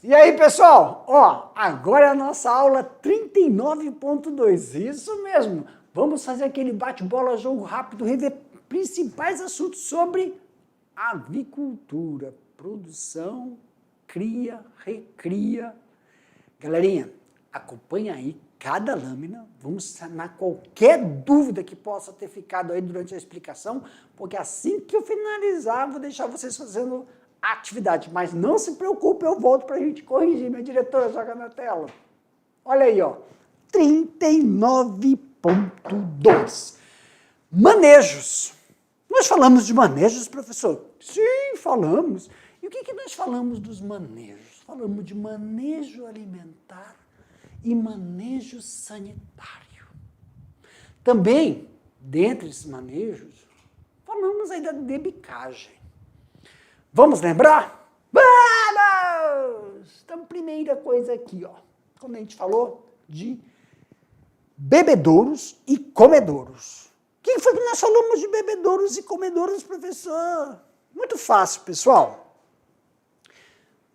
E aí, pessoal, ó, agora é a nossa aula 39.2, isso mesmo. Vamos fazer aquele bate-bola, jogo rápido, rever principais assuntos sobre avicultura, produção, cria, recria. Galerinha, acompanha aí cada lâmina, vamos sanar qualquer dúvida que possa ter ficado aí durante a explicação, porque assim que eu finalizar, vou deixar vocês fazendo atividade, mas não se preocupe, eu volto para a gente corrigir. Minha diretora joga na tela. Olha aí, ó, 39.2. Manejos. Nós falamos de manejos, professor? Sim, falamos. E o que nós falamos dos manejos? Falamos de manejo alimentar e manejo sanitário. Também, dentre esses manejos, falamos aí da debicagem. Vamos lembrar? Vamos! Então, primeira coisa aqui, ó, quando a gente falou de bebedouros e comedouros. O que foi que nós falamos de bebedouros e comedouros, professor? Muito fácil, pessoal.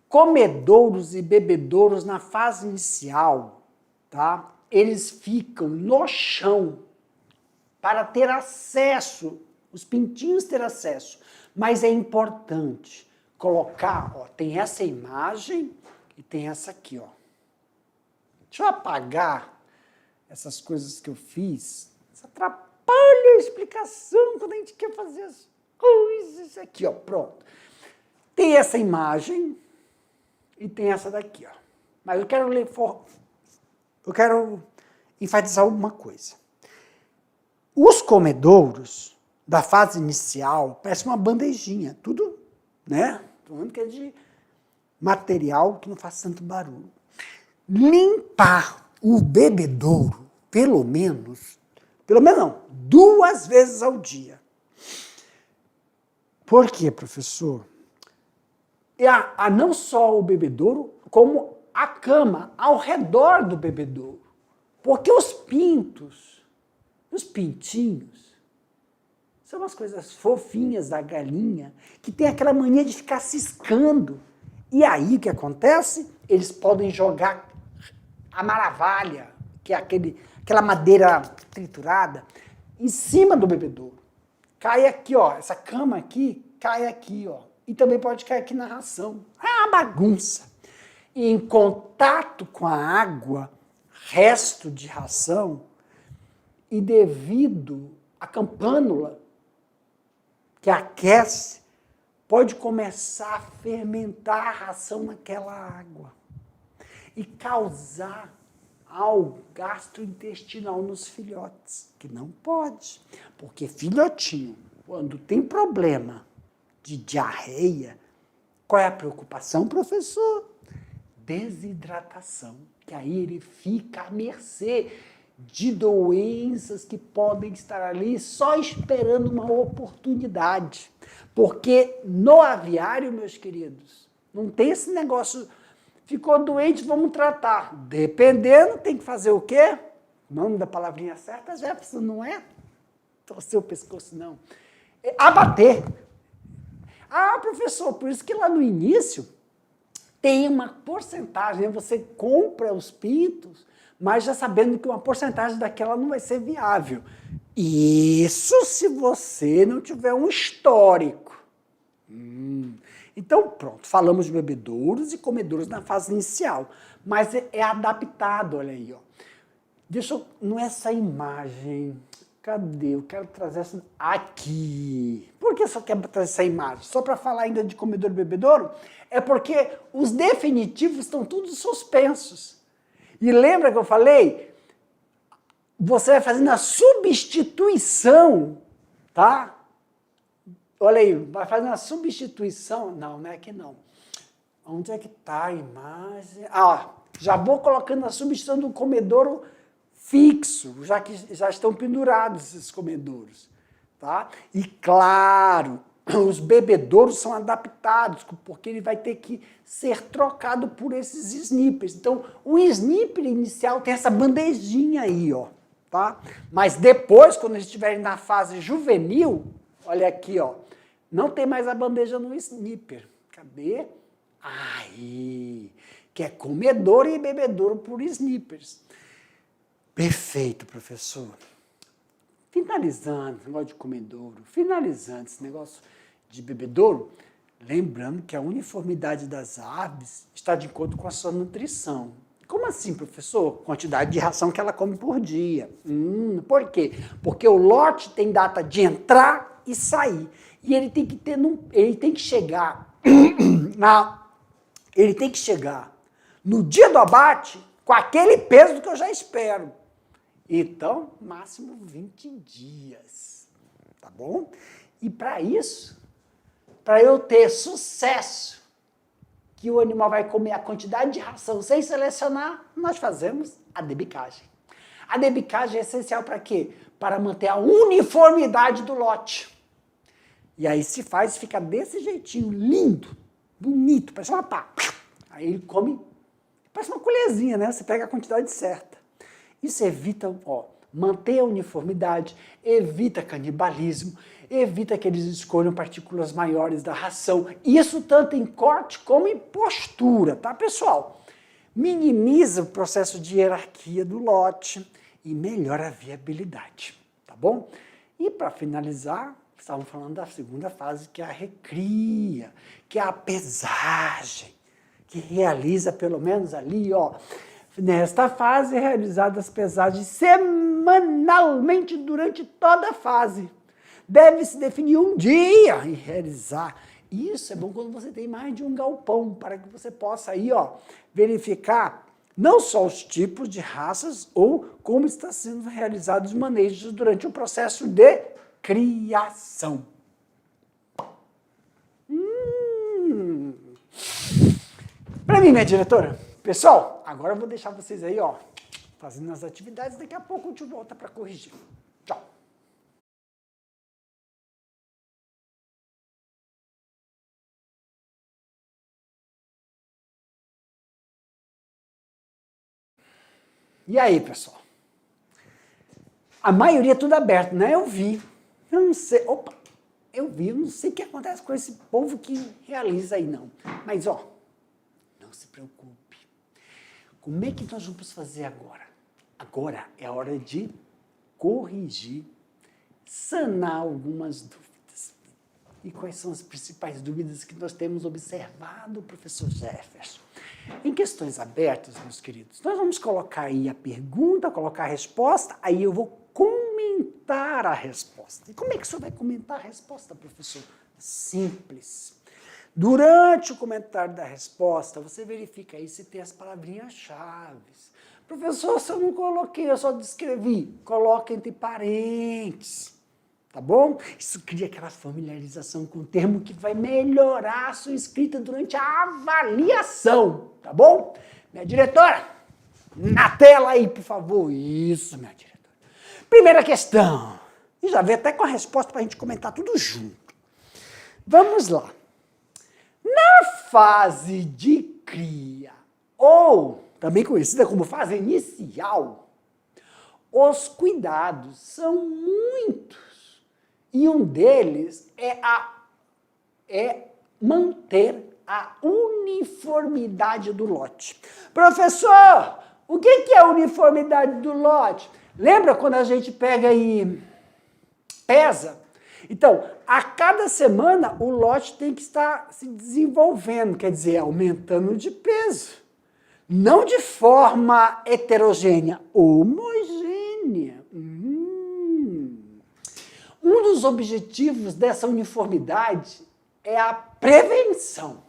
Comedouros e bebedouros na fase inicial, tá? Eles ficam no chão para ter acesso, os pintinhos ter acesso. Mas é importante colocar, ó, tem essa imagem e tem essa aqui, ó. Deixa eu apagar essas coisas que eu fiz. Isso atrapalha a explicação quando a gente quer fazer as coisas. Aqui, ó, pronto. Tem essa imagem e tem essa daqui, ó. Mas eu quero enfatizar alguma coisa. Os comedouros da fase inicial, parece uma bandejinha, tudo, né? Tô falando que é de material que não faz tanto barulho. Limpar o bebedouro, pelo menos não, 2 vezes ao dia. Por quê, professor? Não só o bebedouro, como a cama ao redor do bebedouro. Porque os pintos, os pintinhos, são umas coisas fofinhas da galinha, que tem aquela mania de ficar ciscando. E aí o que acontece? Eles podem jogar a maravalha, que é aquela madeira triturada, em cima do bebedouro. Cai aqui, ó, essa cama aqui, cai aqui, ó. E também pode cair aqui na ração. É uma bagunça. E em contato com a água, resto de ração, e devido à campânula, que aquece, pode começar a fermentar a ração naquela água e causar algo gastrointestinal nos filhotes, que não pode, porque filhotinho, quando tem problema de diarreia, qual é a preocupação, professor? Desidratação, que aí ele fica à mercê de doenças que podem estar ali só esperando uma oportunidade. Porque no aviário, meus queridos, não tem esse negócio, ficou doente, vamos tratar. Dependendo, tem que fazer o quê? O nome da palavrinha certa, Jefferson, não é? Torcer o pescoço, não. É abater. Ah, professor, por isso que lá no início tem uma porcentagem, você compra os pintos, mas já sabendo que uma porcentagem daquela não vai ser viável. Isso se você não tiver um histórico. Então, pronto, falamos de bebedouros e comedouros na fase inicial, mas é adaptado, olha aí, ó. Não é essa imagem, cadê? Eu quero trazer essa aqui. Por que eu só quero trazer essa imagem? Só para falar ainda de comedor e bebedouro? É porque os definitivos estão todos suspensos. E lembra que eu falei? Você vai fazendo a substituição, tá? Olha aí, vai fazendo a substituição. Não, não é que não. Onde é que está a imagem? Ah, já vou colocando a substituição do comedouro fixo, já que já estão pendurados esses comedouros, tá? E claro, os bebedouros são adaptados, porque ele vai ter que ser trocado por esses snippers. Então, o snipper inicial tem essa bandejinha aí, ó, tá? Mas depois, quando eles estiverem na fase juvenil, olha aqui, ó, não tem mais a bandeja no snipper. Cadê? Aí, que é comedouro e bebedouro por snippers. Perfeito, professor. Finalizando esse negócio de comedouro, finalizando esse negócio de bebedouro, lembrando que a uniformidade das aves está de acordo com a sua nutrição. Como assim, professor? Quantidade de ração que ela come por dia. Por quê? Porque o lote tem data de entrar e sair. E ele tem que ter, ele tem que chegar no dia do abate com aquele peso que eu já espero. Então, máximo 20 dias, tá bom? E para isso, para eu ter sucesso, que o animal vai comer a quantidade de ração sem selecionar, nós fazemos a debicagem. A debicagem é essencial para quê? Para manter a uniformidade do lote. E aí se faz, fica desse jeitinho, lindo, bonito, parece uma pá. Aí ele come, parece uma colherzinha, né? Você pega a quantidade certa. Isso evita, manter a uniformidade, evita canibalismo, evita que eles escolham partículas maiores da ração. Isso tanto em corte como em postura, tá, pessoal? Minimiza o processo de hierarquia do lote e melhora a viabilidade, tá bom? E para finalizar, estávamos falando da segunda fase, que é a recria, que é a pesagem, que realiza pelo menos ali, nesta fase, realizadas as pesagens semanalmente durante toda a fase. Deve-se definir um dia e realizar. Isso é bom quando você tem mais de um galpão, para que você possa aí, verificar não só os tipos de raças ou como está sendo realizados os manejos durante o processo de criação. Para mim, minha diretora, pessoal, agora eu vou deixar vocês aí, fazendo as atividades, daqui a pouco a gente volta para corrigir. Tchau. E aí, pessoal? A maioria é tudo aberto, né? Eu vi. Eu não sei. Opa! Eu vi. Eu não sei o que acontece com esse povo que realiza aí, não. Mas, não se preocupe. Como é que nós vamos fazer agora? Agora é a hora de corrigir, sanar algumas dúvidas. E quais são as principais dúvidas que nós temos observado, professor Jefferson? Em questões abertas, meus queridos, nós vamos colocar aí a pergunta, colocar a resposta, aí eu vou comentar a resposta. E como é que o senhor vai comentar a resposta, professor? Simples. Durante o comentário da resposta, você verifica aí se tem as palavrinhas-chave. Professor, se eu não coloquei, eu só descrevi. Coloca entre parênteses, tá bom? Isso cria aquela familiarização com o termo que vai melhorar a sua escrita durante a avaliação, tá bom? Minha diretora, na tela aí, por favor. Isso, minha diretora. Primeira questão. E já veio até com a resposta para a gente comentar tudo junto. Vamos lá. Na fase de cria, ou também conhecida como fase inicial, os cuidados são muitos. E um deles é manter a uniformidade do lote. Professor, o que é a uniformidade do lote? Lembra quando a gente pega e pesa? Então, a cada semana o lote tem que estar se desenvolvendo, quer dizer, aumentando de peso. Não de forma heterogênea, homogênea. Um dos objetivos dessa uniformidade é a prevenção.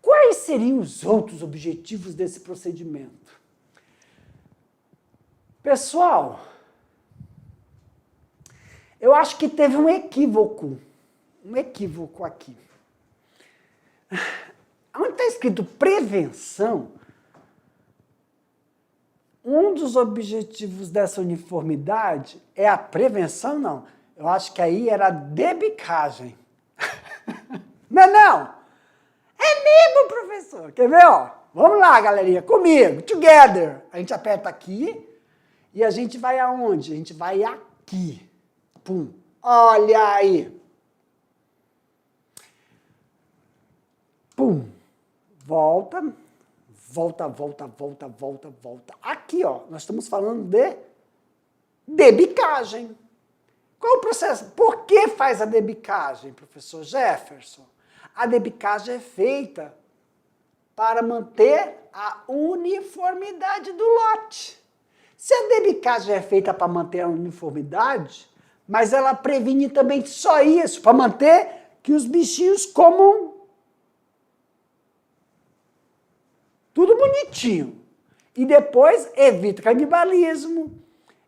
Quais seriam os outros objetivos desse procedimento? Pessoal, eu acho que teve um equívoco aqui. Onde está escrito prevenção, um dos objetivos dessa uniformidade é a prevenção, não. Eu acho que aí era a debicagem. é não? É mesmo, professor. Quer ver, ó? Vamos lá, galerinha, comigo, together. A gente aperta aqui e a gente vai aonde? A gente vai aqui. Pum. Olha aí. Pum. Volta. Volta, volta, volta, volta, volta. Aqui, ó, nós estamos falando de debicagem. Qual o processo? Por que faz a debicagem, professor Jefferson? A debicagem é feita para manter a uniformidade do lote. Se a debicagem é feita para manter a uniformidade, mas ela previne também só isso, para manter que os bichinhos comam tudo bonitinho. E depois evita canibalismo,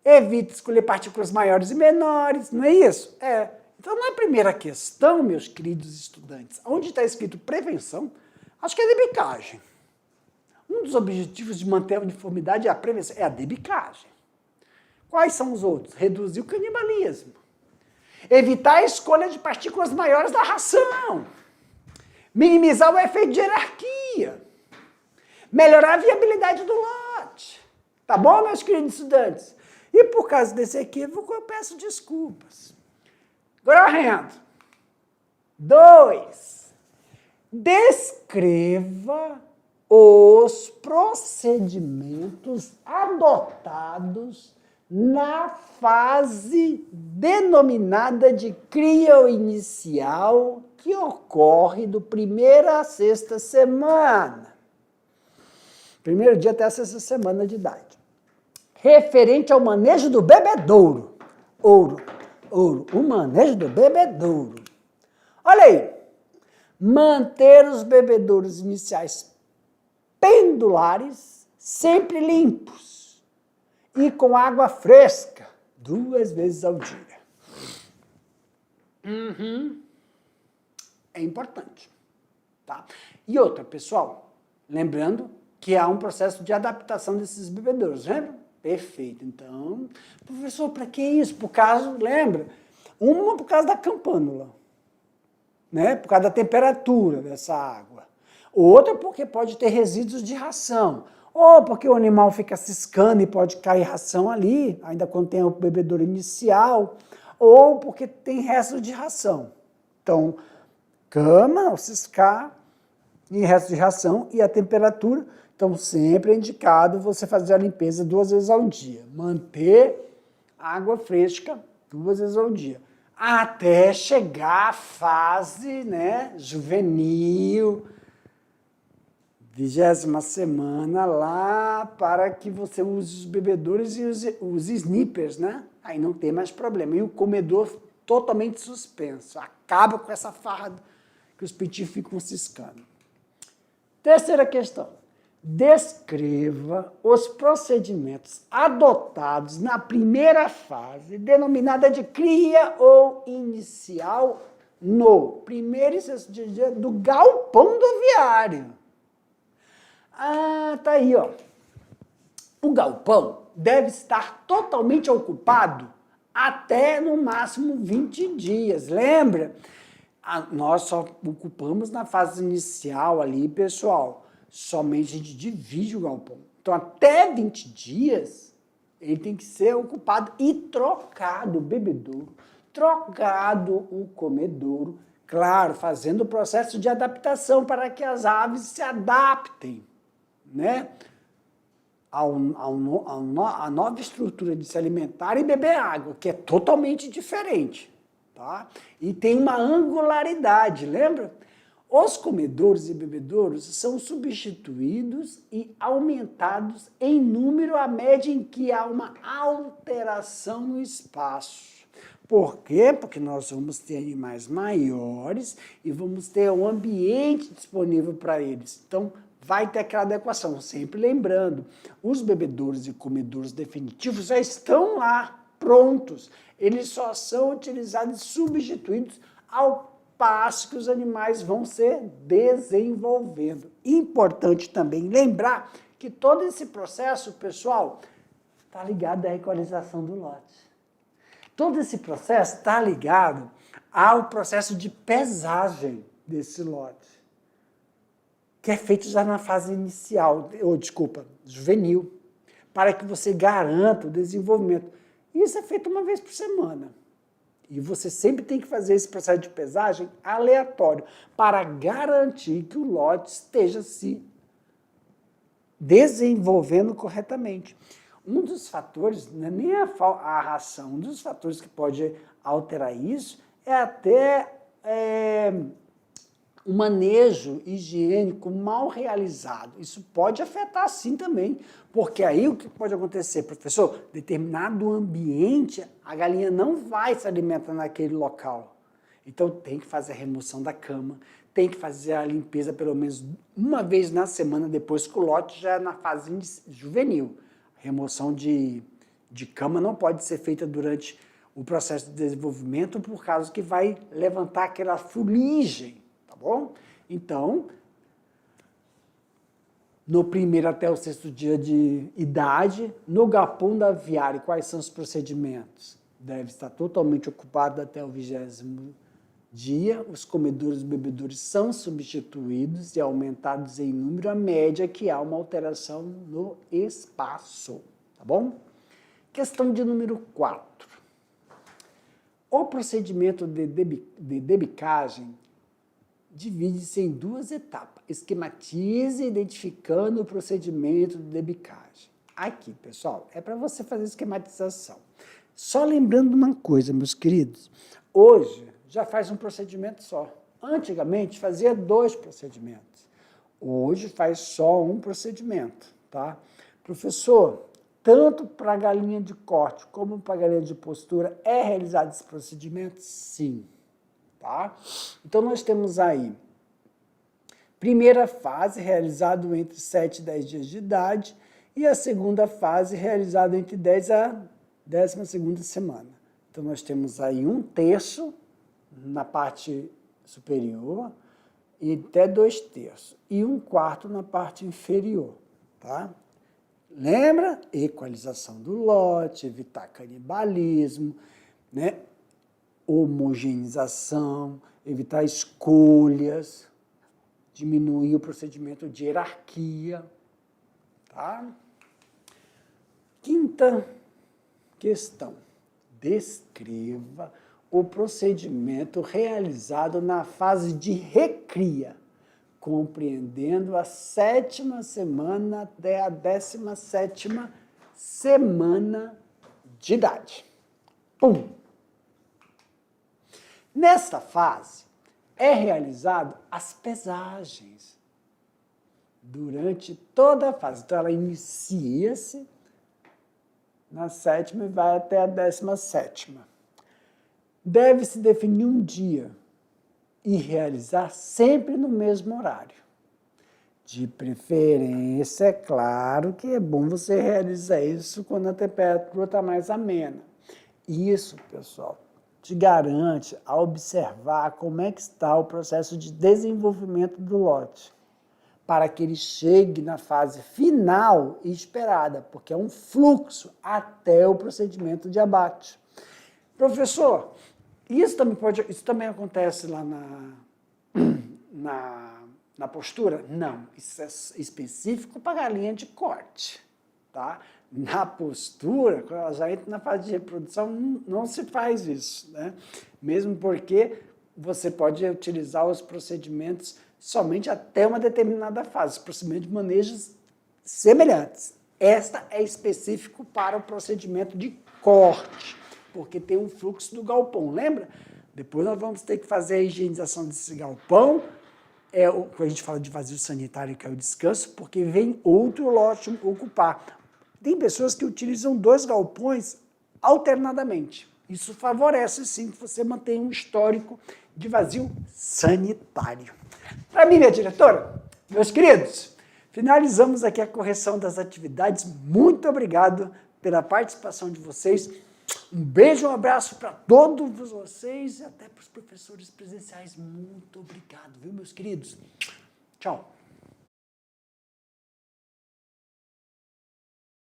evita escolher partículas maiores e menores, não é isso? É. Então, na primeira questão, meus queridos estudantes, onde está escrito prevenção, acho que é debicagem. Um dos objetivos de manter a uniformidade é a prevenção, é a debicagem. Quais são os outros? Reduzir o canibalismo. Evitar a escolha de partículas maiores da ração. Minimizar o efeito de hierarquia. Melhorar a viabilidade do lote. Tá bom, meus queridos estudantes? E por causa desse equívoco, eu peço desculpas. Agora, 2. Descreva os procedimentos adotados na fase denominada de cria inicial, que ocorre do 1º à 6ª semana. Primeiro dia até a 6ª semana de idade. Referente ao manejo do bebedouro. O manejo do bebedouro. Olha aí. Manter os bebedouros iniciais pendulares, sempre limpos e com água fresca, 2 vezes ao dia. É importante. Tá? E outra, pessoal, lembrando que há um processo de adaptação desses bebedouros, lembra? Perfeito. Então, professor, para que isso? Por causa, lembra? Uma por causa da campânula, né? Por causa da temperatura dessa água. Outra porque pode ter resíduos de ração. Ou porque o animal fica ciscando e pode cair ração ali, ainda quando tem o bebedouro inicial. Ou porque tem restos de ração. Então, cama, ao ciscar, e resto de ração e a temperatura. Então, sempre é indicado você fazer a limpeza 2 vezes ao dia. Manter água fresca 2 vezes ao dia. Até chegar à fase, né, juvenil, 20ª semana lá, para que você use os bebedouros e os snippers, né? Aí não tem mais problema. E o comedor totalmente suspenso. Acaba com essa farra que os pintinhos ficam ciscando. Terceira questão. Descreva os procedimentos adotados na primeira fase, denominada de cria ou inicial, no 1º e 6º dia do galpão do aviário. Ah, tá aí, ó. O galpão deve estar totalmente ocupado até, no máximo, 20 dias. Lembra? Nós só ocupamos na fase inicial ali, pessoal. Somente a gente divide o galpão. Então, até 20 dias, ele tem que ser ocupado e trocado o bebedouro, trocado o comedouro, claro, fazendo o processo de adaptação para que as aves se adaptem, né, a nova estrutura de se alimentar e beber água, que é totalmente diferente, tá? E tem uma angularidade, lembra? Os comedouros e bebedouros são substituídos e aumentados em número à medida em que há uma alteração no espaço. Por quê? Porque nós vamos ter animais maiores e vamos ter um ambiente disponível para eles. Então, vai ter aquela adequação. Sempre lembrando, os bebedouros e comedouros definitivos já estão lá, prontos. Eles só são utilizados e substituídos ao passo que os animais vão se desenvolvendo. Importante também lembrar que todo esse processo, pessoal, está ligado à equalização do lote. Todo esse processo está ligado ao processo de pesagem. desse lote, que é feito já na fase inicial, juvenil, para que você garanta o desenvolvimento. Isso é feito uma vez por semana. E você sempre tem que fazer esse processo de pesagem aleatório para garantir que o lote esteja se desenvolvendo corretamente. Um dos fatores, não é nem a ração, um dos fatores que pode alterar isso é até o manejo higiênico mal realizado. Isso pode afetar sim também, porque aí o que pode acontecer, professor? Determinado ambiente, a galinha não vai se alimentar naquele local. Então tem que fazer a remoção da cama, tem que fazer a limpeza pelo menos uma vez na semana, depois que o lote já é na fase juvenil. A remoção de cama não pode ser feita durante o processo de desenvolvimento, por causa que vai levantar aquela fuligem. Bom? Então, no primeiro até o 6º dia de idade, no galpão da aviária, quais são os procedimentos? Deve estar totalmente ocupado até o 20º dia, os comedouros e bebedouros são substituídos e aumentados em número à média que há uma alteração no espaço, tá bom? Questão de número 4. O procedimento de debicagem divide-se em 2 etapas. Esquematize identificando o procedimento de debicagem. Aqui, pessoal, é para você fazer esquematização. Só lembrando uma coisa, meus queridos, hoje já faz um procedimento só. Antigamente fazia 2 procedimentos. Hoje faz só um procedimento, tá? Professor, tanto para a galinha de corte como para a galinha de postura é realizado esse procedimento? Sim. Tá? Então, nós temos aí, primeira fase, realizado entre 7 e 10 dias de idade, e a segunda fase, realizada entre 10 a 12ª semana. Então, nós temos aí 1/3 na parte superior, e até 2/3, e 1/4 na parte inferior. Tá? Lembra? Equalização do lote, evitar canibalismo, né? Homogeneização, evitar escolhas, diminuir o procedimento de hierarquia. Tá? 5ª questão. Descreva o procedimento realizado na fase de recria, compreendendo a 7ª semana até a 17ª semana de idade. Pum! Nesta fase, é realizado as pesagens durante toda a fase. Então, ela inicia-se na 7ª e vai até a 17ª. Deve-se definir um dia e realizar sempre no mesmo horário. De preferência, é claro que é bom você realizar isso quando a temperatura está mais amena. Isso, pessoal, te garante a observar como é que está o processo de desenvolvimento do lote, para que ele chegue na fase final e esperada, porque é um fluxo até o procedimento de abate. Professor, isso também acontece lá na postura? Não, isso é específico para galinha de corte, tá? Na postura, quando ela já entra na fase de reprodução, não se faz isso, né? Mesmo porque você pode utilizar os procedimentos somente até uma determinada fase, procedimentos de manejos semelhantes. Esta é específico para o procedimento de corte, porque tem um fluxo do galpão, lembra? Depois nós vamos ter que fazer a higienização desse galpão, quando a gente fala de vazio sanitário, que é o descanso, porque vem outro lote ocupar. Tem pessoas que utilizam 2 galpões alternadamente. Isso favorece, sim, que você mantenha um histórico de vazio sanitário. Para mim, minha diretora, meus queridos, finalizamos aqui a correção das atividades. Muito obrigado pela participação de vocês. Um beijo, um abraço para todos vocês e até para os professores presenciais. Muito obrigado, viu, meus queridos? Tchau.